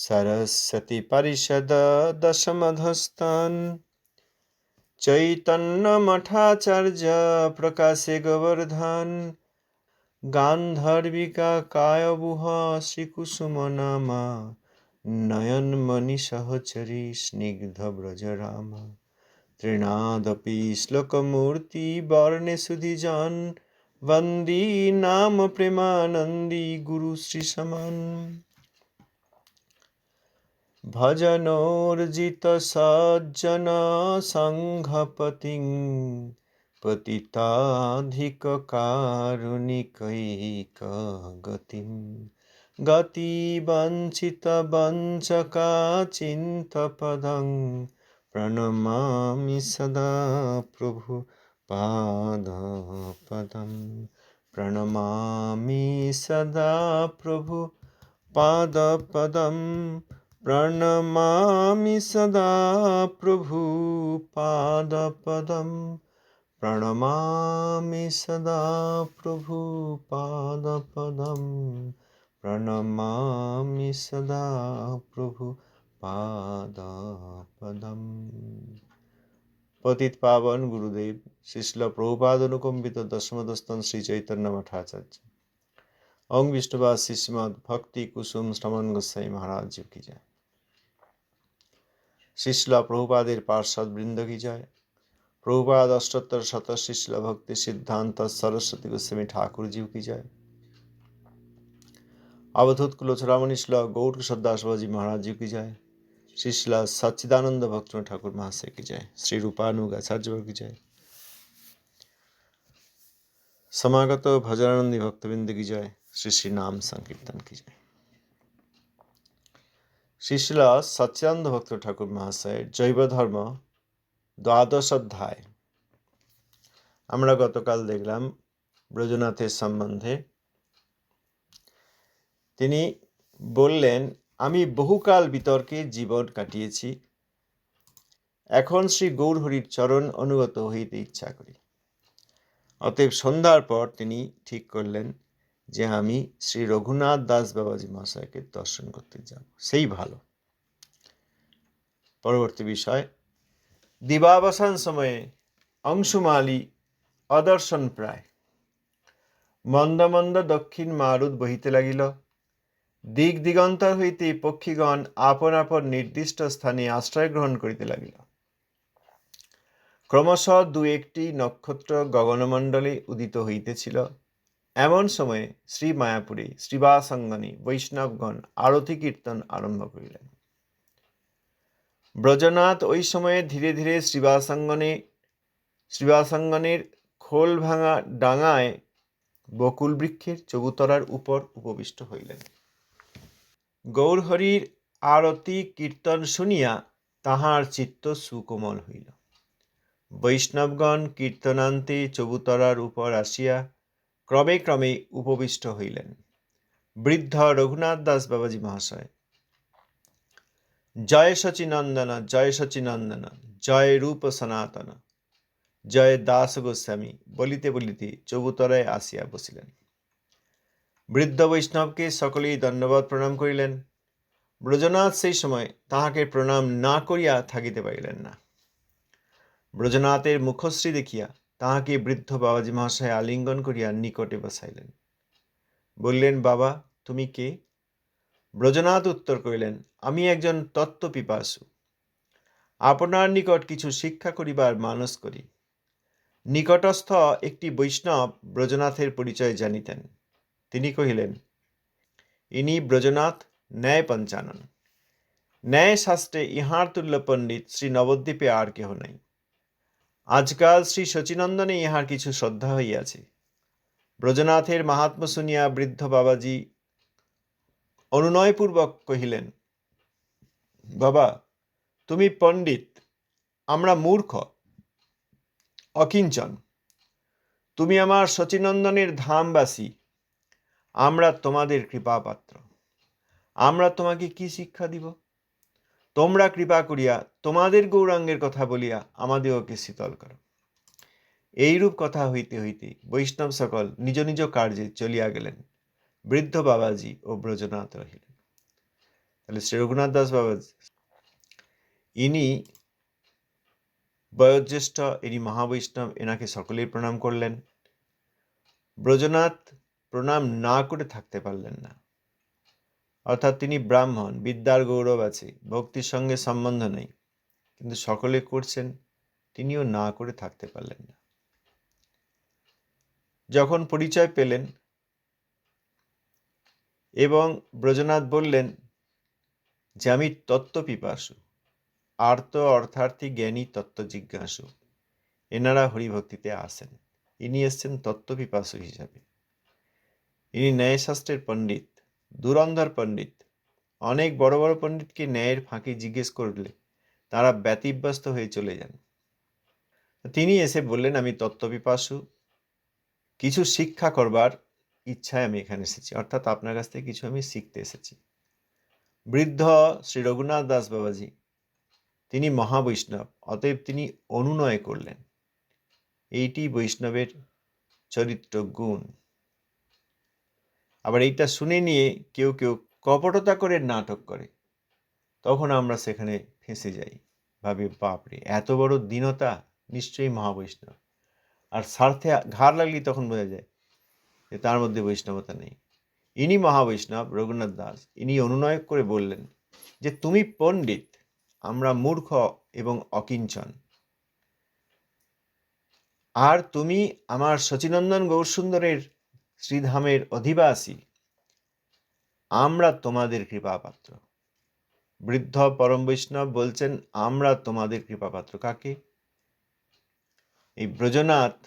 सरस्वती परिषद दशमधस्तान् चैतन्यमठाचार्य प्रकाशे गोवर्धन गान्धर्विका कायबुह श्रीकुसुम नाम नयनमणि सहचरी स्निग्ध ब्रजराम त्रिनादपि श्लोकमूर्ति वर्णे सुधिजान् वन्दी नाम प्रेमानन्दी गुरु श्री समान भजनोर्जित सज्जन संघपतिं पतिताधिककारुणिकैकगतिं गतिवञ्चितवञ्चकाचिन्तपदं प्रणमामि सदा प्रभु पादपदं प्रणमामि सदा प्रभु पादपदं प्रणमामि सदा प्रभु पादपदं प्रणमामि सदा प्रभु पादपदं प्रणमामि सदा प्रभु पादपदं। पतित पावन गुरुदेव श्रील प्रभुपाद अनुकंपित दशमदस्तन श्री चैतन्य मठाचार्य ओम विष्णुवाद श्रीमद भक्ति कुसुम श्रवण गोस्वामी महाराज जी की जय। श्रील प्रभुपादेर पार्षद वृंद की जय। प्रभुपाद अष्टोत्तर शत श्रील भक्ति सिद्धांत सरस्वती गोस्वामी ठाकुर जी की जय। अवधूत कुलोचरामणि श्रील गौर किशोरदास बाबाजी महाराज जी की जय। श्रील सच्चिदानंद भक्त ठाकुर महाशय की जय। श्री रूपानुग आचार्य की जय। समागत भजनानंदी भक्तबिंद की जय। श्री श्री नाम संकीर्तन की जय। श्रील सच्चिदानंद भक्त ठाकुर महाशय जैव धर्म द्वादश अध्याय আমরা গতকাল দেখলাম ব্রজনাথের সম্বন্ধে। তিনি বললেন, আমি বহুকাল বিতর্কে জীবন কাটিয়েছি, এখন শ্রী গৌরহরির চরণ অনুগত হইতে ইচ্ছা করি। অতএব সন্ধ্যার পর তিনি ঠিক করলেন যে আমি শ্রী রঘুনাথ দাস বাবাজি মহাশয়কে দর্শন করতে যাব, সেই ভালো। পরবর্তী বিষয়, দিবাবসান সময়ে অংশুমালী অদর্শন প্রায় মন্দ মন্দ দক্ষিণ মারুত বহিতে লাগিল। দিক দিগন্তর হইতে পক্ষীগণ আপন আপন নির্দিষ্ট স্থানে আশ্রয় গ্রহণ করিতে লাগিল। ক্রমশ দু একটি নক্ষত্র গগনমণ্ডলে উদিত হইতেছিল। এমন সময়ে শ্রী মায়াপুরে শ্রীবাসাঙ্গনে বৈষ্ণবগণ আরতি কীর্তন আরম্ভ করিলেন। ব্রজনাথ ওই সময়ে ধীরে ধীরে শ্রীবাসাঙ্গনের খোল ভাঙা ডাঙায় বকুল বৃক্ষের চবুতরার উপর উপবিষ্ট হইলেন। গৌরহরির আরতি কীর্তন শুনিয়া তাহার চিত্ত সুকোমল হইল। বৈষ্ণবগণ কীর্তনান্তে চবুতরার উপর আসিয়া ক্রমে ক্রমে উপবিষ্ট হইলেন। বৃদ্ধ রঘুনাথ দাস বাবাজি মহাশয় জয় সচিনন্দন জয় সচিনন্দন জয় রূপ সনাতন জয় দাস গোস্বামী বলিতে বলিতে চবুতরায় আসিয়া বসিলেন। বৃদ্ধ বৈষ্ণবকে সকলেই দণ্ডবৎ প্রণাম করিলেন। ব্রজনাথ সেই সময় তাহাকে প্রণাম না করিয়া থাকিতে পারিলেন না। ব্রজনাথের মুখশ্রী দেখিয়া তাহাকে বৃদ্ধ বাবাজি মহাশয় আলিঙ্গন করিয়া নিকটে বসাইলেন। বললেন, বাবা তুমি কে? ব্রজনাথ উত্তর করিলেন, আমি একজন তত্ত্বপিপাসু, আপনার নিকট কিছু শিক্ষা করিবার মানস করি। নিকটস্থ একটি বৈষ্ণব ব্রজনাথের পরিচয় জানিতেন। তিনি কহিলেন, ইনি ব্রজনাথ ন্যায় পঞ্চানন। ন্যায় শাস্ত্রে ইহার তুল্য পণ্ডিত শ্রী নবদ্বীপে আর কেহ নাই। আজকাল শ্রী শচীনন্দনে ইহার কিছু শ্রদ্ধা হইয়াছে। ব্রজনাথের মাহাত্ম্য শুনিয়া বৃদ্ধ বাবাজি অনুনয়পূর্বক কহিলেন, বাবা তুমি পণ্ডিত, আমরা মূর্খ অকিঞ্চন। তুমি আমার শচীনন্দনের ধামবাসী, আমরা তোমাদের কৃপাপাত্র। আমরা তোমাকে কি শিক্ষা দিব? তোমরা কৃপা করিয়া তোমাদের গৌরাঙ্গের কথা বলিয়া আমাদিগকে শীতল করো। এইরূপ কথা হইতে হইতে বৈষ্ণব সকল নিজ নিজ কার্যে চলিয়া গেলেন। বৃদ্ধ বাবাজি ও ব্রজনাথ রহিলেন। তাহলে শ্রী রঘুনাথ দাস বাবা ইনি বয়োজ্যেষ্ঠ, ইনি মহাবৈষ্ণব, এনাকে সকলেই প্রণাম করলেন। ব্রজনাথ প্রণাম না করে থাকতে পারলেন না, অর্থাৎ তিনি ব্রাহ্মণ, বিদ্যার গৌরব আছে, ভক্তির সঙ্গে সম্বন্ধ নেই, কিন্তু সকলে করছেন, তিনিও না করে থাকতে পারলেন না। যখন পরিচয় পেলেন এবং ব্রজনাথ বললেন যে আমি তত্ত্বপিপাসু, আর্ত অর্থার্থী জ্ঞানী তত্ত্ব জিজ্ঞাসু, এনারা হরিভক্তিতে আসেন। ইনি এসছেন তত্ত্বপিপাসু হিসাবে। ইনি ন্যায়শাস্ত্রের পণ্ডিত, দুরন্ধর পণ্ডিত। অনেক বড় বড় পণ্ডিতকে ন্যায়ের ফাঁকি জিজ্ঞেস করলে তারা ব্যতিব্যস্ত হয়ে চলে যান। তিনি এসে বললেন আমি তত্ত্বপিপাসু, কিছু শিক্ষা করবার ইচ্ছায় আমি এখানে এসেছি, অর্থাৎ আপনার কাছ থেকে কিছু আমি শিখতে এসেছি। বৃদ্ধ শ্রী রঘুনাথ দাস বাবাজি তিনি মহাবৈষ্ণব, অতএব তিনি অনুনয় করলেন। এইটি বৈষ্ণবের চরিত্র গুণ। আবার এইটা শুনে নিয়ে কেউ কেউ কপটতা করে নাটক করে, তখন আমরা সেখানে ফেঁসে যাই, ভাবি বাপরে এত বড় দীনতা, নিশ্চয়ই মহাবৈষ্ণব। আর স্বার্থে ঘাড় লাগলেই তখন বোঝা যায় যে তার মধ্যে বৈষ্ণবতা নেই। ইনি মহাবৈষ্ণব রঘুনাথ দাস, ইনি অনুনয় করে বললেন যে তুমি পণ্ডিত, আমরা মূর্খ এবং অকিঞ্চন, আর তুমি আমার শচীনন্দন গৌরসুন্দরের শ্রীধামের অধিবাসী, আমরা তোমাদের কৃপাপাত্র। বৃদ্ধ পরম বৈষ্ণব বলছেন আমরা তোমাদের কৃপাপাত্র। কাকে? এই ব্রজনাথ,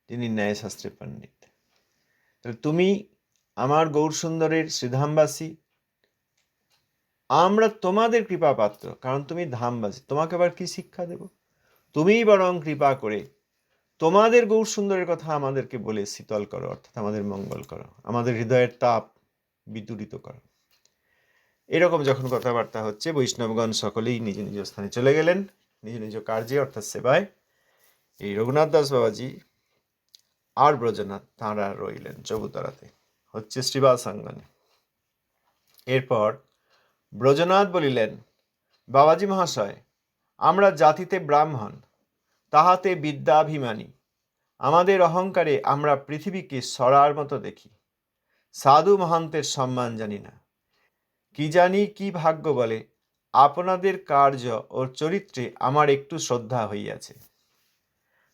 যিনি ন্যায়শাস্ত্রে পণ্ডিত। তাহলে তুমি আমার গৌরসুন্দরের শ্রীধামবাসী, আমরা তোমাদের কৃপাপাত্র, কারণ তুমি ধামবাসী। তোমাকে আবার কি শিক্ষা দেব? তুমিই বরং কৃপা করে তোমাদের গৌরসুন্দরের কথা আমাদেরকে বলে শীতল করো, অর্থাৎ আমাদের মঙ্গল করো, আমাদের হৃদয়ের তাপ বিদূরিত করো। এরকম যখন কথাবার্তা হচ্ছে, বৈষ্ণবগণ সকলেই নিজ নিজ স্থানে চলে গেলেন, নিজ নিজ কার্যে অর্থাৎ সেবায়। এই রঘুনাথ দাস বাবাজি আর ব্রজনাথ তাঁরা রইলেন চবুতরাতে, হচ্ছে শ্রীবাসাঙ্গনে। এরপর ব্রজনাথ বলিলেন, বাবাজি মহাশয়, আমরা জাতিতে ব্রাহ্মণ, তাহাতে বিদ্যাভিমানী, আমাদের অহংকারে আমরা পৃথিবীকে সরার মতো দেখি, সাধু মহান্তের সম্মান জানি না। কি জানি কি ভাগ্য বলে আপনাদের কার্য ও চরিত্রে আমার একটু শ্রদ্ধা হইয়াছে।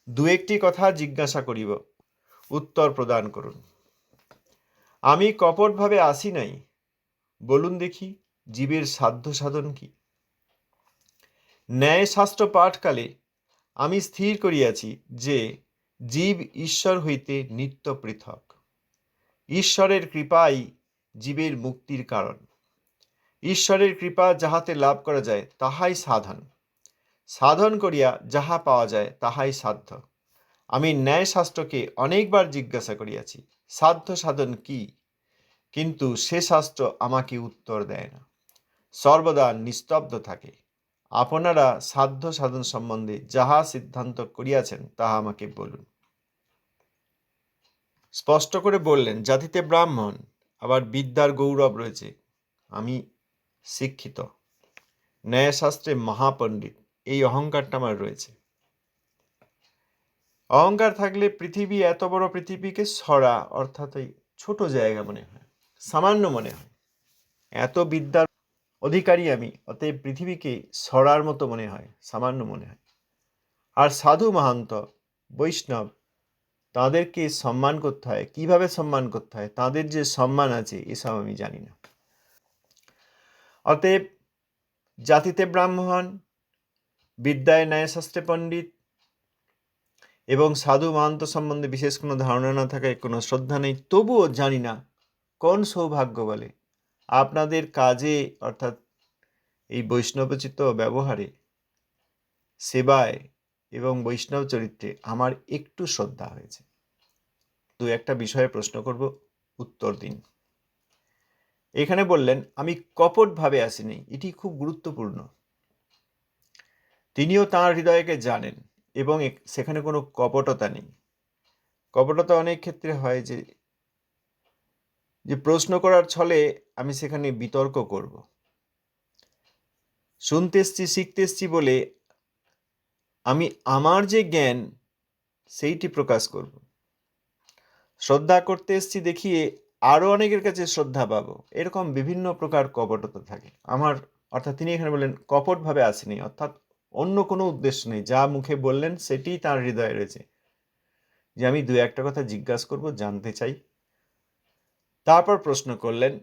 দু একটি কথা জিজ্ঞাসা করিব, উত্তর প্রদান করুন। আমি কপটভাবে আসি নাই, বলুন দেখি জীবের সাধ্য সাধন কি? ন্যায়শাস্ত্র পাঠকালে আমি স্থির করিয়াছি যে জীব ঈশ্বর হইতে নিত্য পৃথক। ঈশ্বরের কৃপাই জীবের মুক্তির কারণ। ঈশ্বরের কৃপা যাহাতে লাভ করা যায় তাহাই সাধন, সাধন করিয়া যাহা পাওয়া যায় তাহাই সাধ্য। আমি ন্যায়শাস্ত্রকে অনেকবার জিজ্ঞাসা করিয়াছি সাধ্য সাধন কি, কিন্তু সে শাস্ত্র আমাকে উত্তর দেয় না, সর্বদা নিস্তব্ধ থাকে। আপনারা সাধ্য সাধন সম্বন্ধে যাহা সিদ্ধান্ত করিয়াছেন তাহা আমাকে বলুন। স্পষ্ট করে বললেন, জাতিতে ব্রাহ্মণ, আবার বিদ্যার গৌরব রয়েছে, আমি শিক্ষিত, ন্যায়শাস্ত্রে মহাপণ্ডিত, এই অহংকারটা আমার রয়েছে। অহংকার থাকলে পৃথিবী, এত বড় পৃথিবীকে সরা, অর্থাৎ এই ছোট জায়গা মনে হয়, সামান্য মনে হয়। এত বিদ্যার অধিকারী আমি, অতএব পৃথিবীকে সরার মতো মনে হয়, সামান্য মনে হয়। আর সাধু মহান্ত বৈষ্ণব, তাদেরকে সম্মান করতে হয়, কিভাবে সম্মান করতে হয়, তাদের যে সম্মান আছে এসব আমি জানি না। অতএব জাতিতে ব্রাহ্মণ, বিদ্যায় ন্যায়শাস্ত্রে পণ্ডিত এবং সাধু মহান্ত সম্বন্ধে বিশেষ কোনো ধারণা না থাকায় কোনো শ্রদ্ধা নেই, তবুও জানি না কোন সৌভাগ্য বলে আপনাদের কাজে, অর্থাৎ এই বৈষ্ণবচিত্ত ব্যবহারে, সেবায় এবং বৈষ্ণব চরিত্রে আমার একটু শ্রদ্ধা হয়েছে। দু একটা বিষয়ে প্রশ্ন করব, উত্তর দিন। এখানে বললেন আমি কপটভাবে আসিনি, এটি খুব গুরুত্বপূর্ণ। তিনিও তাঁর হৃদয়কে জানেন এবং সেখানে কোনো কপটতা নেই। কপটতা অনেক ক্ষেত্রে হয় যে প্রশ্ন করার ছলে আমি সেখানে বিতর্ক করব, শুনতে এসছি, শিখতে এসছি বলে আমি আমার যে জ্ঞান সেইটি প্রকাশ করব। শ্রদ্ধা করতে এসছি দেখিয়ে আরও অনেকের কাছে শ্রদ্ধা পাবো, এরকম বিভিন্ন প্রকার কপটতা থাকে আমার। অর্থাৎ তিনি এখানে বললেন কপটভাবে আসেনি, অর্থাৎ অন্য কোনো উদ্দেশ্য নেই, যা মুখে বললেন সেটিই তার হৃদয়ে রয়েছে, যে আমি দু একটা কথা জিজ্ঞাসা করব, জানতে চাই। তারপর প্রশ্ন করলেন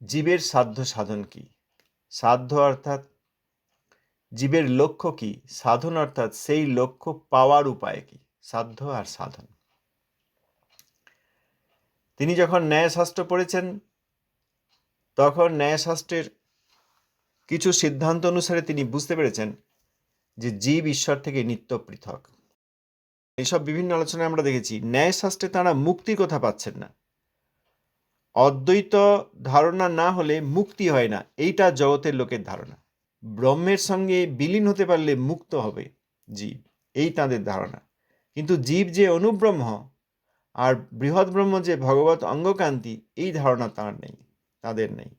জীবের সাধ্য সাধন কি। সাধ্য অর্থাৎ জীবের লক্ষ্য কি, সাধন অর্থাৎ সেই লক্ষ্য পাওয়ার উপায় কি। সাধ্য আর সাধন। তিনি যখন ন্যায়শাস্ত্র পড়েছেন তখন ন্যায়শাস্ত্রের কিছু সিদ্ধান্ত অনুসারে তিনি বুঝতে পেরেছেন যে জীব ঈশ্বর থেকে নিত্য পৃথক। এইসব বিভিন্ন আলোচনায় আমরা দেখেছি ন্যায়শাস্ত্রে তারা মুক্তির কথা পাচ্ছেন না। অদ্বৈত ধারণা না হলে মুক্তি হয় না, এইটা জগতের লোকের ধারণা। ব্রহ্মের সঙ্গে বিলীন হতে পারলে মুক্ত হবে জীব, এই তাদের ধারণা। কিন্তু জীব যে অনুব্রহ্ম আর বৃহৎ ব্রহ্ম যে ভগবত অঙ্গকান্তি, এই ধারণা তাদের নেই।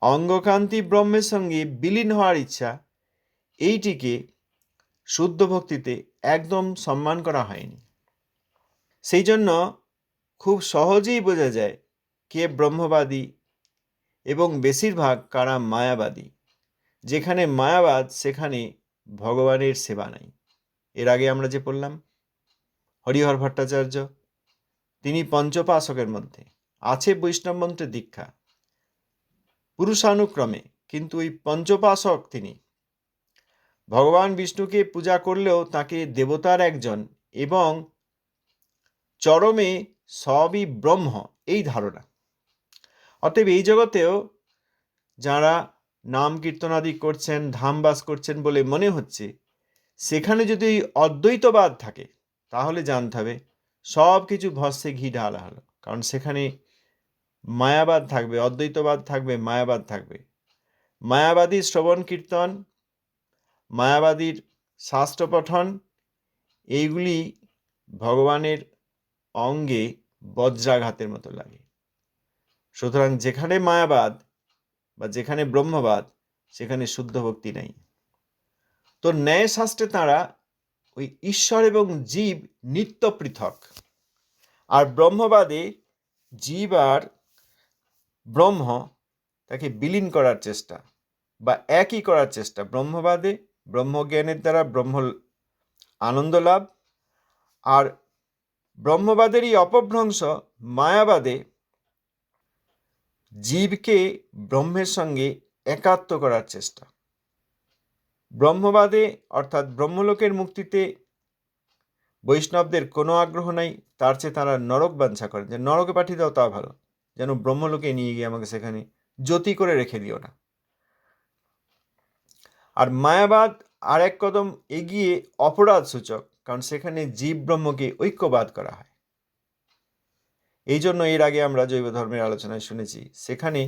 অঙ্গকান্তি ব্রহ্মের সঙ্গে বিলীন হওয়ার ইচ্ছা, এইটিকে শুদ্ধ ভক্তিতে একদম সম্মান করা হয়নি। সেই জন্য খুব সহজেই বোঝা যায় কে ব্রহ্মবাদী এবং বেশিরভাগ কারা মায়াবাদী। যেখানে মায়াবাদ সেখানে ভগবানের সেবা নাই। এর আগে আমরা যে পড়লাম হরিহর ভট্টাচার্য, তিনি পঞ্চপাশকের মধ্যে আছে বৈষ্ণব মন্ত্রের দীক্ষা পুরুষানুক্রমে, কিন্তু ওই পঞ্চপাশক তিনি ভগবান বিষ্ণুকে পূজা করলেও তাকে দেবতার একজন এবং চরমে সবই ব্রহ্ম, এই ধারণা। অতএব এই জগতেও যারা নাম কীর্তনাদি করছেন, ধামবাস করছেন বলে মনে হচ্ছে, সেখানে যদি অদ্বৈতবাদ থাকে তাহলে জানতে হবে সব কিছু ভস্মে ঘি ঢালা হলো। কারণ সেখানে মায়াবাদ থাকবে, অদ্বৈতবাদ থাকবে, মায়াবাদ থাকবে। মায়াবাদী শ্রবণ কীর্তন, মায়াবাদীর শাস্ত্র পঠন, এইগুলি ভগবানের অঙ্গে বজ্রাঘাতের মতো লাগে। সুতরাং যেখানে মায়াবাদ বা যেখানে ব্রহ্মবাদ, সেখানে শুদ্ধ ভক্তি নেই। তো ন্যায়শাস্ত্রে তাঁরা ওই ঈশ্বর এবং জীব নিত্য পৃথক, আর ব্রহ্মবাদে জীব আর ব্রহ্ম তাকে বিলীন করার চেষ্টা বা একই করার চেষ্টা। ব্রহ্মবাদে ব্রহ্মজ্ঞানের দ্বারা ব্রহ্ম আনন্দ লাভ, আর ব্রহ্মবাদেরই অপভ্রংশ মায়াবাদে জীবকে ব্রহ্মের সঙ্গে একাত্ম করার চেষ্টা। ব্রহ্মবাদে অর্থাৎ ব্রহ্মলোকের মুক্তিতে বৈষ্ণবদের কোনো আগ্রহ নাই, তার চেয়ে তারা নরক বাঞ্ছা করেন, যে নরকে পাঠিয়ে দাও তা ভালো, যেন ব্রহ্মলোকে নিয়ে গিয়ে আমাকে সেখানে জ্যোতি করে রেখে দিও না। আর মায়াবাদ আর এক কদম এগিয়ে অপরাধ সূচক, কারণ সেখানে জীব ব্রহ্মকে ঐক্যবাদ করা হয়। এই জন্য এর আগে আমরা জৈব ধর্মের আলোচনায় শুনেছি সেখানে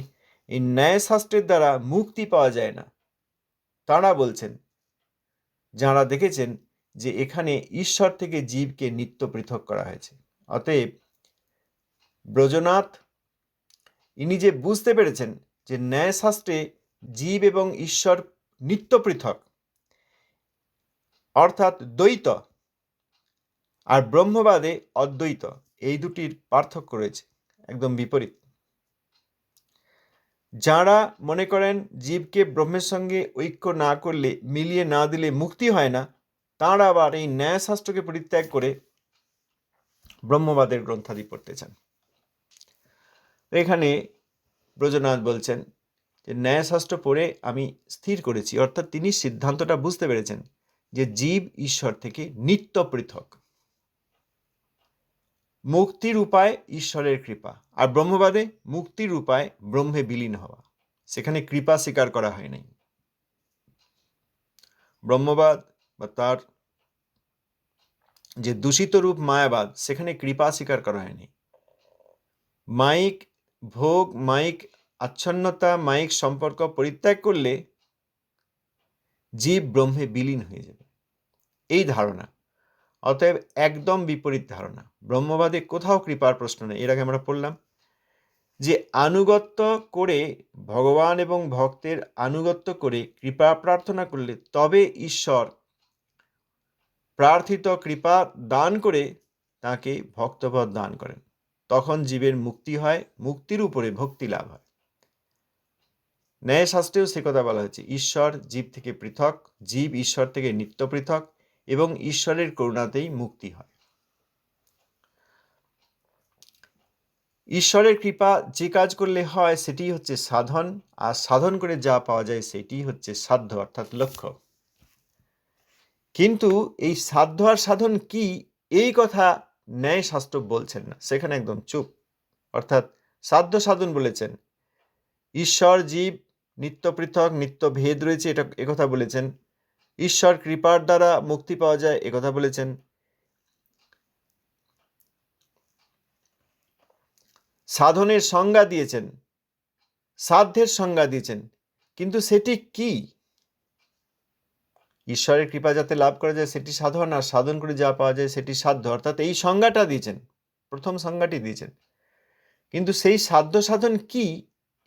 এই ন্যায়শাস্ত্রের দ্বারা মুক্তি পাওয়া যায় না। তাঁরা বলছেন, যাঁরা দেখেছেন যে এখানে ঈশ্বর থেকে জীবকে নিত্য পৃথক করা হয়েছে। অতএব ব্রজনাথ ইনি যে বুঝতে পেরেছেন যে ন্যায়শাস্ত্রে জীব এবং ঈশ্বর নিত্য পৃথক, অর্থাৎ দ্বৈত, আর ব্রহ্মবাদে অদ্বৈত, এই দুটির পার্থক্য রয়েছে, একদম বিপরীত। যারা মনে করেন জীবকে ব্রহ্মের সঙ্গে ঐক্য না করলে, মিলিয়ে না দিলে মুক্তি হয় না, তাঁরা আবার এই ন্যায়শাস্ত্রকে পরিত্যাগ করে ব্রহ্মবাদের গ্রন্থাদি পড়তে চান। এখানে ব্রজনাথ বলছেন যে ন্যায়শাস্ত্র পড়ে আমি স্থির করেছি, অর্থাৎ তিনি সিদ্ধান্তটা বুঝতে পেরেছেন যে জীব ঈশ্বর থেকে নিত্য পৃথক। মুক্তির উপায় ঈশ্বরের কৃপা, আর ব্রহ্মবাদে মুক্তির উপায় ব্রহ্মে বিলীন হওয়া, সেখানে কৃপা স্বীকার করা হয় নাই। ব্রহ্মবাদ বা তার যে দূষিত রূপ মায়াবাদ, সেখানে কৃপা স্বীকার করা হয়নি। মায়িক ভোগ, মায়িক আচ্ছন্নতা, মায়িক সম্পর্ক পরিত্যাগ করলে জীব ব্রহ্মে বিলীন হয়ে যাবে, এই ধারণা। অতএব একদম বিপরীত ধারণা। ব্রহ্মবাদে কোথাও কৃপার প্রশ্ন নেই, এর আগে আমরা পড়লাম। যে আনুগত্য করে, ভগবান এবং ভক্তের আনুগত্য করে কৃপা প্রার্থনা করলে তবে ঈশ্বর প্রার্থিত কৃপা দান করে তাকে ভক্তপদ দান করেন। তখন জীবের মুক্তি হয়, মুক্তির উপরে ভক্তি লাভ হয়। ন্যায়শাস্ত্রেও সে কথা বলা হয়েছে, ঈশ্বর জীব থেকে পৃথক, জীব ঈশ্বর থেকে নিত্য পৃথক এবং ঈশ্বরের করুণাতেই মুক্তি হয়। ঈশ্বরের কৃপা যে কাজ করলে হয় সেটি হচ্ছে সাধন, আর সাধন করে যা পাওয়া যায় সেটি হচ্ছে সাধ্য অর্থাৎ লক্ষ্য। কিন্তু এই সাধ্য আর সাধন কি, এই কথা ন্যায়শাস্ত্র বলছেন না, সেখানে একদম চুপ। অর্থাৎ সাধ্য সাধন বলেছেন, ঈশ্বর জীব নিত্য পৃথক, নিত্য ভেদ রয়েছে এটা একথা বলেছেন, ঈশ্বর কৃপার দ্বারা মুক্তি পাওয়া যায় একথা বলেছেন, সাধনের সংজ্ঞা দিয়েছেন, সাধ্যের সংজ্ঞা দিয়েছেন, কিন্তু সেটি কি? ঈশ্বরের কৃপা যাতে লাভ করা যায় সেটি সাধন, আর সাধন করে যা পাওয়া যায় সেটি সাধ্য, অর্থাৎ এই সংজ্ঞাটা দিয়েছেন, প্রথম সংজ্ঞাটি দিয়েছেন। কিন্তু সেই সাধ্য সাধন কি,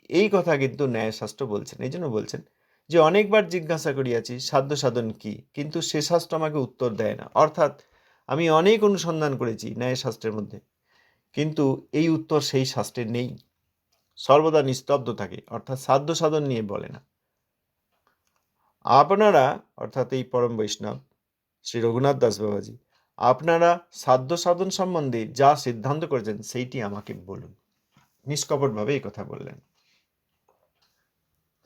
এই কথা কিন্তু ন্যায়শাস্ত্র বলছেন। এই জন্য বলছেন যে অনেকবার জিজ্ঞাসা করিয়াছি সাধ্য সাধন কি, কিন্তু সে শাস্ত্র আমাকে উত্তর দেয় না। অর্থাৎ আমি অনেক অনুসন্ধান করেছি ন্যায়শাস্ত্রের মধ্যে, কিন্তু এই উত্তর সেই শাস্ত্রে নেই, সর্বদা নিস্তব্ধ থাকে, অর্থাৎ সাধ্য সাধন নিয়ে বলে না। আপনারা, অর্থাৎ এই পরম বৈষ্ণব শ্রী রঘুনাথ দাস বাবাজি, আপনারা সাধ্য সাধন সম্বন্ধে যা সিদ্ধান্ত করেছেন সেইটি আমাকে বলুন। নিষ্কপটভাবে এই কথা বললেন।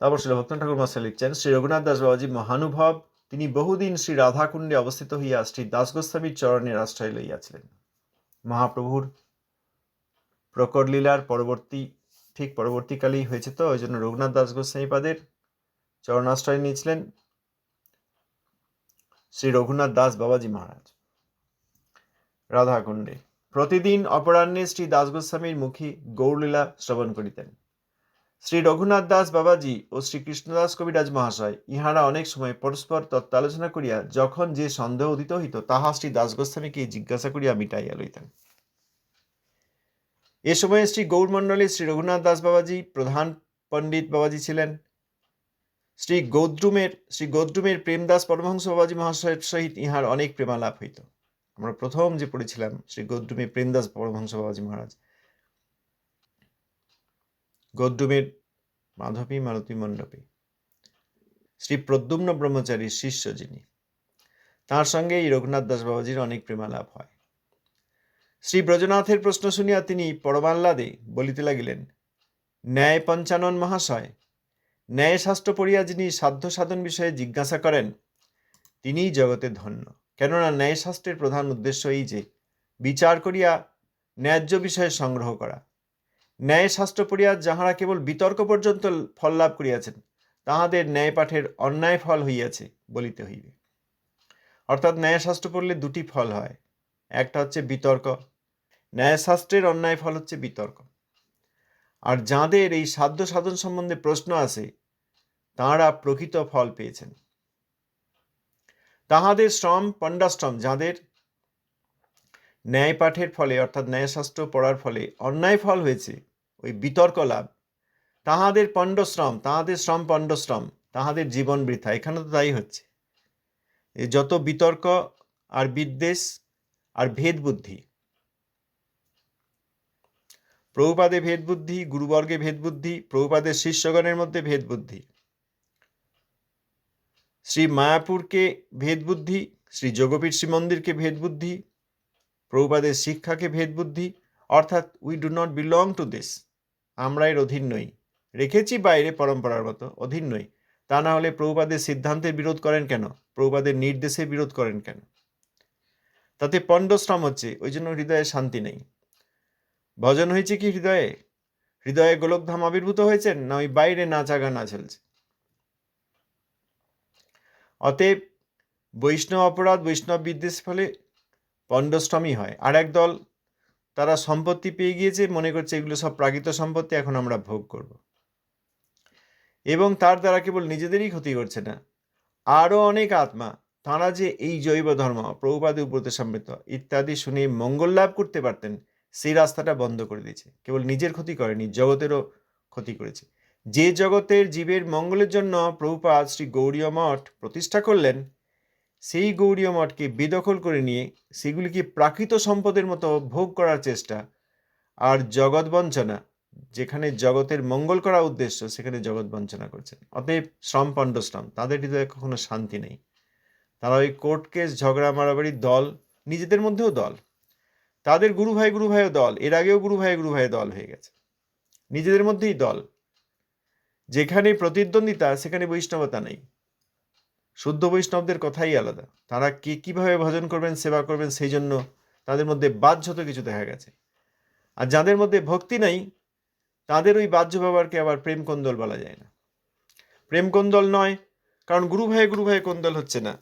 তারপর শ্রী ভক্তন ঠাকুর মহাশয় লিখছেন, শ্রী রঘুনাথ দাস বাবাজি মহানুভব, তিনি বহুদিন শ্রী রাধাকুণ্ডে অবস্থিত হইয়া শ্রী দাস গোস্বামীর চরণের আশ্রয় লইয়াছিলেন। মহাপ্রভুর প্রকট লীলার ঠিক পরবর্তীকালেই হয়েছে, তো ওই জন্য রঘুনাথ দাস গোস্বামী পাদের চরণাশ্রয় নিয়েছিলেন শ্রী রঘুনাথ দাস বাবাজি মহারাজ রাধাকুণ্ডে। প্রতিদিন অপরাহ্নে শ্রী দাস গোস্বামীর মুখী গৌরলীলা শ্রবণ করিতেন। শ্রী রঘুনাথ দাস বাবাজি ও শ্রী কৃষ্ণদাস কবিরাজ মহাশয় ইহারা অনেক সময় পরস্পর তত্ত্বালোচনা করিয়া যখন যে সন্দেহ উদিত হইত তাহা শ্রী দাস গোস্বামীকে জিজ্ঞাসা করিয়া মিটাইয়া লইতেন। এ সময়ে শ্রী গৌরমণ্ডলে শ্রী রঘুনাথ দাস বাবাজি প্রধান পণ্ডিত বাবাজি ছিলেন। শ্রী গৌদ্রুমের প্রেমদাস পরমহংস বাবাজি মহাশয়ের সহিত ইহার অনেক প্রেমালাপ হইত। আমরা প্রথম যে পড়েছিলাম শ্রী গৌদ্রুমের প্রেমদাস পরমহংস বাবাজি মহারাজ, গৌদ্রুমের মাধবী মালতী মণ্ডপে শ্রী প্রদ্যুম্ন ব্রহ্মচারীর শিষ্য যিনি, তাঁর সঙ্গে এই রঘুনাথ দাস বাবাজির অনেক প্রেমালাপ হয়। শ্রী ব্রজনাথের প্রশ্ন শুনিয়া তিনি পরমাহ্লাদে বলিতে লাগিলেন, ন্যায় পঞ্চানন মহাশয়, ন্যায়শাস্ত্র পড়িয়া যিনি সাধ্য সাধন বিষয়ে জিজ্ঞাসা করেন তিনিই জগতে ধন্য। কেননা ন্যায়শাস্ত্রের প্রধান উদ্দেশ্য এই যে বিচার করিয়া ন্যায্য বিষয়ে সংগ্রহ করা। ন্যায়শাস্ত্র পড়িয়া যাহারা কেবল বিতর্ক পর্যন্ত ফল লাভ করিয়াছেন তাহাদের ন্যায় পাঠের অন্যায় ফল হইয়াছে বলিতে হইবে। অর্থাৎ ন্যায়শাস্ত্র পড়লে দুটি ফল হয়, একটা হচ্ছে বিতর্ক, ন্যায়শাস্ত্রের অন্যায় ফল হচ্ছে বিতর্ক। আর যাঁদের এই সাধ্য সাধন সম্বন্ধে প্রশ্ন আছে তাঁরা প্রকৃত ফল পেয়েছেন। তাহাদের শ্রম পণ্ডাশ্রম, যাদের ন্যায় পাঠের ফলে অর্থাৎ ন্যায়শাস্ত্র পড়ার ফলে অন্যায় ফল হয়েছে, ওই বিতর্ক লাভ, তাহাদের পণ্ডশ্রম, তাহাদের শ্রম পণ্ডশ্রম, তাহাদের জীবন বৃথা। এখানে তো তাই হচ্ছে, যত বিতর্ক আর বিদ্বেষ আর ভেদ বুদ্ধি, প্রভুপাদে ভেদ বুদ্ধি, গুরুবর্গে ভেদ বুদ্ধি, প্রভুপাদের শিষ্যগণের মধ্যে ভেদ বুদ্ধি, শ্রী মায়াপুরকে ভেদ বুদ্ধি, শ্রী যোগপীঠ শ্রী মন্দিরকে ভেদ বুদ্ধি, প্রভুপাদের শিক্ষাকে ভেদ বুদ্ধি। অর্থাৎ we do not belong to this, আমরা এর অধীন নই, রেখেছি বাইরে পরম্পরার মতো, অধীন নই। তা না হলে প্রভুপাদের সিদ্ধান্তের বিরোধ করেন কেন, প্রভুপাদের নির্দেশের বিরোধ করেন কেন? তাতে পণ্ডশ্রম হচ্ছে, ওই জন্য হৃদয়ে শান্তি নেই। ভজন হয়েছে কি হৃদয়ে? হৃদয়ে গোলকধাম আবির্ভূত হয়েছেন, না ওই বাইরে নাচা গানা চলছে? অতএব বৈষ্ণব অপরাধ, বৈষ্ণব বিদ্বেষ ফলে পণ্ডশ্রমই হয়। আর এক দল তারা সম্পত্তি পেয়ে গিয়েছে, মনে করছে এগুলো সব প্রাকৃত সম্পত্তি, এখন আমরা ভোগ করব, এবং তার দ্বারা কেবল নিজেদেরই ক্ষতি করছে না, আরও অনেক আত্মা তাঁরা যে এই জৈব ধর্ম, প্রভুপাদে উপদেশামৃত ইত্যাদি শুনে মঙ্গল লাভ করতে পারতেন, সেই রাস্তাটা বন্ধ করে দিয়েছে। কেবল নিজের ক্ষতি করেনি, জগতেরও ক্ষতি করেছে। যে জগতের জীবের মঙ্গলের জন্য প্রভুপাদ শ্রী গৌড়ীয় মঠ প্রতিষ্ঠা করলেন, সেই গৌড়ীয় মঠকে বেদখল করে নিয়ে সেগুলিকে প্রাকৃত সম্পদের মতো ভোগ করার চেষ্টা আর জগৎ বঞ্চনা, যেখানে জগতের মঙ্গল করা উদ্দেশ্য সেখানে জগৎ বঞ্চনা করছেন। অতএব শ্রম পণ্ডশ্রম, তাদের হৃদয়ে কখনো শান্তি নেই। তারা ওই কোর্ট কেস, ঝগড়া, মারামারি দল, নিজেদের মধ্যেও দল, তাদের গুরু ভাইও দল, এর আগেও গুরু ভাই দল হয়ে গেছে, নিজেদের মধ্যেই দল। যেখানে প্রতিদ্বন্দ্বিতা সেখানে বৈষ্ণবতা নেই। শুদ্ধ বৈষ্ণবদের কথাই আলাদা। তারা কিভাবে ভজন করবেন, সেবা করবেন, সেই জন্য তাদের মধ্যে বাহ্যত কিছু দেখা গেছে। আর যাদের মধ্যে ভক্তি নাই, তাদের ওই বাহ্য ব্যবহারকে আবার প্রেম কোন্দল বলা যায় না। প্রেম কোন্দল নয়, কারণ গুরু ভাই কোন্দল হচ্ছে না,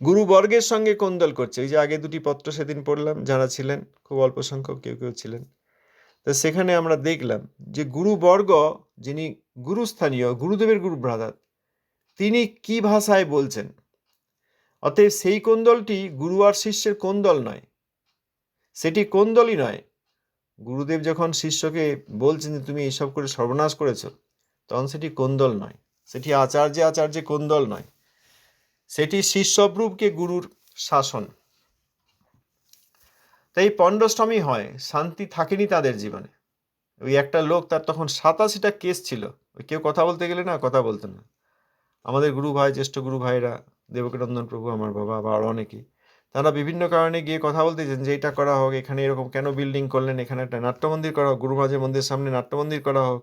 গুরুবর্গের সঙ্গে কোন্দল করছে। ওই যে আগে দুটি পত্র সেদিন পড়লাম, যারা ছিলেন খুব অল্প সংখ্যক, কেউ ছিলেন, তো সেখানে আমরা দেখলাম যে গুরুবর্গ, যিনি গুরুস্থানীয়, গুরুদেবের গুরু ব্রাদার, তিনি কি ভাষায় বলছেন। অতএব সেই কোন্দলটি গুরু আর শিষ্যের কোন্দল নয়, সেটি কোন্দলই নয়। গুরুদেব যখন শিষ্যকে বলছেন যে তুমি এইসব করে সর্বনাশ করেছ, তখন সেটি কোন্দল নয়, সেটি আচার্যে কোন্দল নয়, সেটি শিষ্যব্রূপকে গুরুর শাসন। তাই পণ্ডশ্রমই হয়, শান্তি থাকেনি তাদের জীবনে। ওই একটা লোক, তার তখন 87টা কেস ছিল, ওই কেউ কথা বলতে গেলে না কথা বলতেন না। আমাদের গুরু ভাই, জ্যেষ্ঠ গুরু ভাইরা, দেবকীনন্দন প্রভু, আমার বাবা বা আরও অনেকেই, তারা বিভিন্ন কারণে গিয়ে কথা বলতেছেন যে এটা করা হোক, এখানে এরকম কেন বিল্ডিং করলেন, এখানে একটা নাট্যমন্দির করা হোক, গুরু মাঝের মন্দিরের সামনে নাট্যমন্দির করা হোক,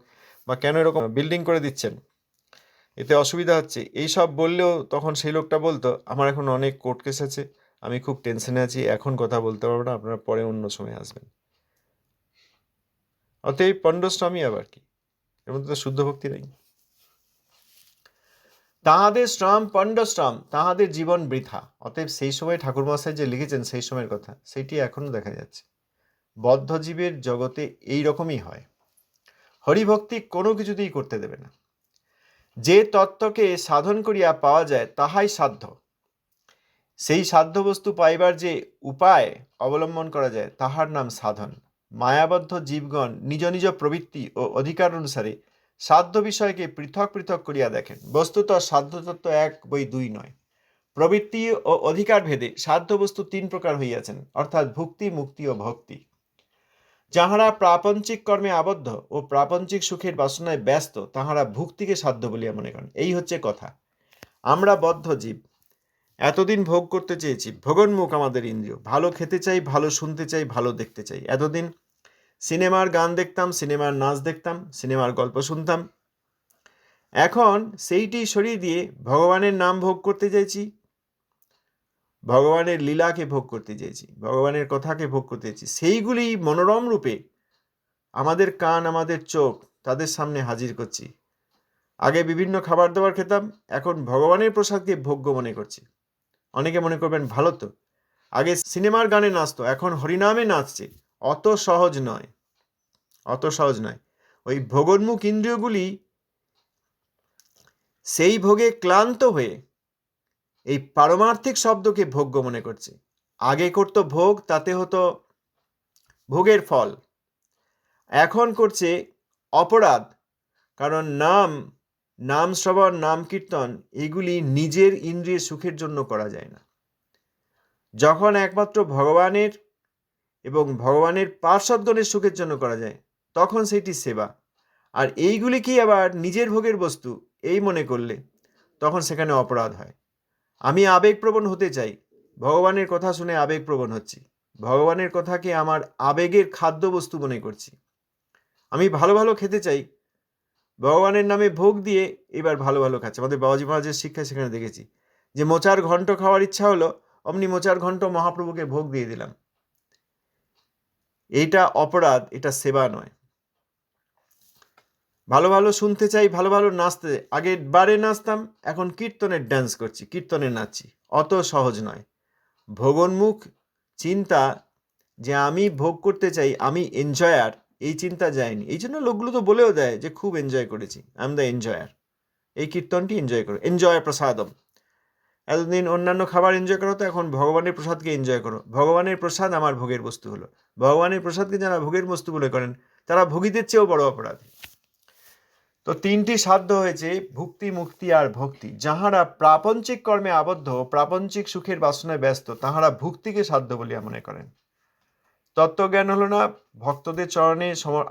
বা কেন এরকম বিল্ডিং করে দিচ্ছেন, এতে অসুবিধা হচ্ছে। এইসব বললেও তখন সেই লোকটা বলতো, আমার এখন অনেক কোর্ট কেস আছে, আমি খুব টেনশনে আছি, এখন কথা বলতে পারবো না, আপনারা পরে অন্য সময় আসবেন। অতএব পণ্ডশ্রমই আবার কি, এর মধ্যে তো শুদ্ধ ভক্তি নেই। তাহাদের শ্রম পণ্ডশ্রম, তাহাদের জীবন বৃথা। অতএব সেই সময় ঠাকুরমশাই যে লিখেছেন সেই সময়ের কথা, সেটি এখনো দেখা যাচ্ছে। বদ্ধজীবের জগতে এই রকমই হয়। হরিভক্তি কোনো কিছুতেই করতে দেবে না। যে তত্ত্বকে সাধন করিয়া পাওয়া যায় তাহাই সাধ্য। সেই সাধ্য বস্তু পাইবার যে উপায় অবলম্বন করা যায় তাহার নাম সাধন। মায়াবদ্ধ জীবগণ নিজ নিজ প্রবৃত্তি ও অধিকার অনুসারে সাধ্য বিষয়কে পৃথক পৃথক করিয়া দেখেন। বস্তুত সাধ্যতত্ত্ব এক বই দুই নয়। প্রবৃত্তি ও অধিকার ভেদে সাধ্য বস্তু 3 প্রকার হইয়াছেন, অর্থাৎ ভুক্তি, মুক্তি ও ভক্তি। যাহারা প্রাপঞ্চিক কর্মে আবদ্ধ ও প্রাপঞ্চিক সুখের বাসনায় ব্যস্ত, তাহারা ভুক্তিকে সাধ্য বলিয়া মনে করেন। এই হচ্ছে কথা। আমরা বদ্ধ জীব, এতদিন ভোগ করতে চেয়েছি, ভোগন্মুখ আমাদের ইন্দ্রিয়, ভালো খেতে চাই, ভালো শুনতে চাই, ভালো দেখতে চাই। এতদিন সিনেমার গান দেখতাম, সিনেমার নাচ দেখতাম, সিনেমার গল্প শুনতাম। এখন সেইটি সরিয়ে দিয়ে ভগবানের নাম ভোগ করতে চাইছি, ভগবানের লীলাকে ভোগ করতে চাইছি, ভগবানের কথাকে ভোগ করতে চাইছি। সেইগুলি মনোরম রূপে আমাদের কান, আমাদের চোখ তাদের সামনে হাজির করছি। আগে বিভিন্ন খাবার দাবার খেতাম, এখন ভগবানের প্রসাদকে ভোগ্য মনে করছি। অনেকে মনে করবেন ভালো তো, আগে সিনেমার গানে নাচতো, এখন হরিনামে নাচছে। অত সহজ নয়, অত সহজ নয়। ওই ভোগোন্মুখ ইন্দ্রিয়গুলি সেই ভোগে ক্লান্ত হয়ে এই পারমার্থিক শব্দকে ভোগ্য মনে করছে। আগে করতো ভোগ, তাতে হতো ভোগের ফল। এখন করছে অপরাধ, কারণ নাম শ্রবণ, নাম কীর্তন এগুলি নিজের ইন্দ্রিয় সুখের জন্য করা যায় না। যখন একমাত্র ভগবানের এবং ভগবানের পার্ষদগণের সুখের জন্য করা যায়, তখন সেটি সেবা। আর এইগুলিকেই আবার নিজের ভোগের বস্তু এই মনে করলে তখন সেখানে অপরাধ হয়। আমি আবেগপ্রবণ হতে চাই, ভগবানের কথা শুনে আবেগপ্রবণ হচ্ছি, ভগবানের কথাকে আমার আবেগের খাদ্যবস্তু মনে করছি। আমি ভালো ভালো খেতে চাই, ভগবানের নামে ভোগ দিয়ে এবার ভালো ভালো খাচ্ছে। আমাদের বাবাজি মহারাজের শিক্ষায় সেখানে দেখেছি যে মোচার ঘন্ট খাওয়ার ইচ্ছা হলো, অমনি মোচার ঘন্ট মহাপ্রভুকে ভোগ দিয়ে দিলাম। এইটা অপরাধ, এটা সেবা নয়। ভালো ভালো শুনতে চাই, ভালো ভালো নাচতে, আগে বারে নাচতাম, এখন কীর্তনের ড্যান্স করছি, কীর্তনে নাচছি। অত সহজ নয়। ভোগোন্মুখ চিন্তা যে আমি ভোগ করতে চাই, আমি এনজয়ার, এই চিন্তা যায়নি। এই জন্য লোকগুলো তো বলেও দেয় যে খুব এনজয় করেছি, আই এম দ্য এনজয়ার। এই কীর্তনটি এনজয় করে, এনজয় প্রসাদম। এতদিন অন্যান্য খাবার এনজয় করো, তো এখন ভগবানের প্রসাদকে এনজয় করো। ভগবানের প্রসাদ আমার ভোগের বস্তু হলো। ভগবানের প্রসাদকে যারা ভোগের বস্তু বলে করেন তারা ভোগীদের চেয়েও বড় অপরাধী। তো তিনটি সাধ্য হয়েছে ভুক্তি, মুক্তি আর ভক্তি। যাহারা প্রাপঞ্চিক কর্মে আবদ্ধ, প্রাপঞ্চিক সুখের বাসনায় ব্যস্ত, তাহারা ভুক্তিকে সাধ্য বলিয়া মনে করেন। তত্ত্বজ্ঞান হলো না, ভক্তদের চরণে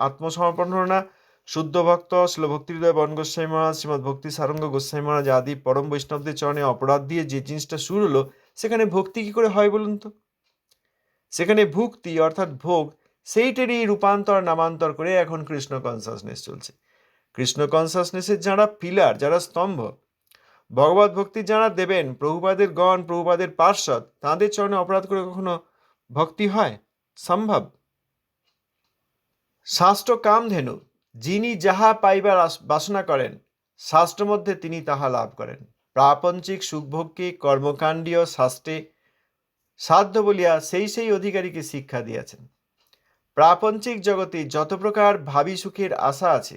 আত্মসমর্পণ হলো না। শুদ্ধ ভক্ত শিল ভক্তিহৃদয় বন গোস্বামী মহারাজ, শ্রীমৎ ভক্তি সারঙ্গ গোস্বামী মহারাজ আদি পরম বৈষ্ণবদের চরণে অপরাধ দিয়ে যে জিনিসটা শুরু হলো, সেখানে ভক্তি কি করে হয় বলুন তো? সেখানে ভুক্তি অর্থাৎ ভোগ, সেইটারই রূপান্তর নামান্তর করে এখন কৃষ্ণ কনসাসনেস চলছে। কৃষ্ণ কনসাসনেসের যারা পিলার, যারা স্তম্ভ, ভগবত ভক্তির যারা দেবেন, প্রভুপাদের গণ, প্রভুপাদের পার্ষদ, তাঁদের চরণে অপরাধ করে কখনো ভক্তি হয় সম্ভব? শাস্ত্র কামধেনু, যিনি যাহা পাইবার বাসনা করেন, শাস্ত্র মধ্যে তিনি তাহা লাভ করেন। প্রাপঞ্চিক সুখভোগকে কর্মকাণ্ডীয় শাস্ত্রে সাধ্য বলিয়া সেই অধিকারীকে শিক্ষা দিয়াছেন। প্রাপঞ্চিক জগতে যত প্রকার ভাবী সুখের আশা আছে,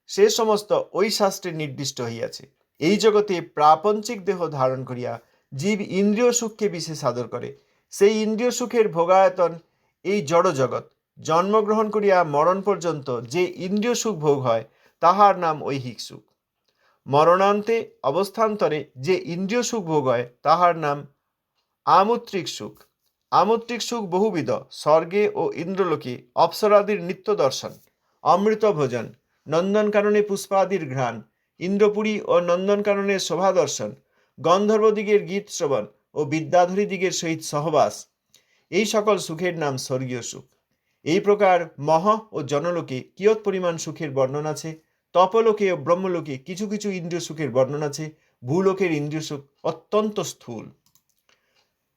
সে সমস্ত ওই শাস্ত্রে নির্দিষ্ট হইয়াছে। এই জগতে প্রাপঞ্চিক দেহ ধারণ করিয়া জীব ইন্দ্রিয় সুখকে বিশেষ আদর করে। সেই ইন্দ্রিয় সুখের ভোগায়তন এই জড় জগৎ। জন্মগ্রহণ করিয়া মরণ পর্যন্ত যে ইন্দ্রিয় সুখ ভোগ হয়, তাহার নাম ঐহিক সুখ। মরণান্তে অবস্থান্তরে যে ইন্দ্রিয় সুখ ভোগ হয়, তাহার নাম আমূত্রিক সুখ। আমূত্রিক সুখ বহুবিধ। স্বর্গে ও ইন্দ্রলোকে অপ্সরাদির নিত্য দর্শন, অমৃত ভোজন, নন্দনকাননে পুষ্পাদির ঘ্রাণ, ইন্দ্রপুরী ও নন্দনকাননের শোভা দর্শন, গন্ধর্বদিগের গীত শ্রবণ ও বিদ্যাধরী দিগের সহিত সহবাস, এই সকল সুখের নাম স্বর্গীয় সুখ। এই প্রকার মহ ও জনলোকে কিয়ৎ পরিমাণ সুখের বর্ণনা আছে। তপলোকে ও ব্রহ্মলোকে কিছু কিছু ইন্দ্রিয় সুখের বর্ণনা আছে। ভূলোকের ইন্দ্রিয় সুখ অত্যন্ত স্থূল,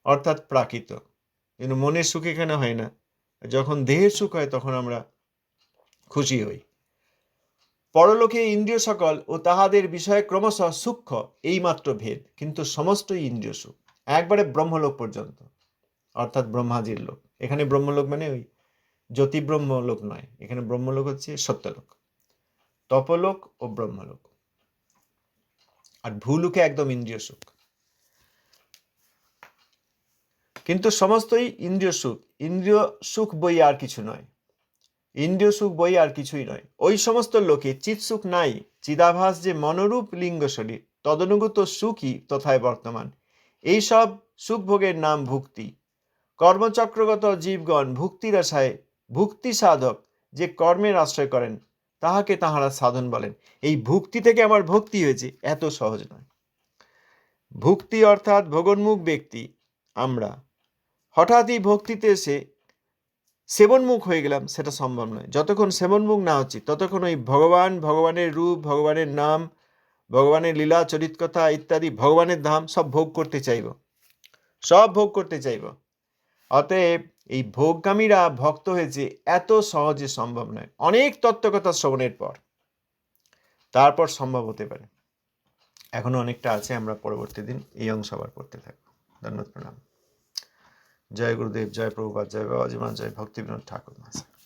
অর্থাৎ প্রাকৃত। কিন্তু মনের সুখ এখানে হয় না। যখন দেহের সুখ হয় তখন আমরা খুশি হই। পরলোকে ইন্দ্রিয় সকল ও তাহাদের বিষয়ে ক্রমশ সূক্ষ্ম, এইমাত্র ভেদ, কিন্তু সমস্তই ইন্দ্রিয় সুখ, একবারে ব্রহ্মলোক পর্যন্ত, অর্থাৎ ব্রহ্মাজির লোক। এখানে ব্রহ্মলোক মানে ওই জ্যোতিব্রহ্মলোক নয়, এখানে ব্রহ্মলোক হচ্ছে সত্যলোক, তপলোক ও ব্রহ্মলোক। আর ভূলোকে একদম ইন্দ্রিয় সুখ, কিন্তু সমস্তই ইন্দ্রিয় সুখ। ইন্দ্রিয় সুখ বই আর কিছু নয়, ইন্দ্রিয় সুখ বই আর কিছুই নয়। ওই সমস্ত লোকে চিৎ সুখ নাই। চিদাভাস যে মনোরূপ লিঙ্গ শরীর, তদনুগত সুখই তথায় বর্তমান। এইসব সুখ ভোগের নাম ভুক্তি। কর্মচক্রগত জীবগণ ভুক্তির আশায়, ভুক্তি সাধক যে কর্মের আশ্রয় করেন, তাহাকে তাহারা সাধন বলেন। এই ভুক্তি থেকে আমার ভক্তি হয়েছে, এত সহজ নয়। ভুক্তি অর্থাৎ ভোগোন্মুখ ব্যক্তি আমরা, হঠাৎই ভক্তিতে এসে সেবনমুখ হয়ে গেলাম, সেটা সম্ভব নয়। যতক্ষণ সেবনমুখ না হচ্ছে, ততক্ষণ ওই ভগবান, ভগবানের রূপ, ভগবানের নাম, ভগবানের লীলা চরিতকথা ইত্যাদি, ভগবানের ধাম সব ভোগ করতে চাইব, সব ভোগ করতে চাইব। অতএব এই ভোগকামীরা ভক্ত হয়েছে এত সহজে সম্ভব নয়। অনেক তত্ত্বকথা শ্রবণের পর তারপর সম্ভব হতে পারে। এখনো অনেকটা আছে, আমরা পরবর্তী দিন এই অংশ আবার পড়তে থাকবো। ধন্যবাদ, প্রণাম। জয় গুরুদেব, জয় প্রভুপাদ, জয় বাবাজি মা, জয় ভক্তি বিনোদ ঠাকুর মহাশয়।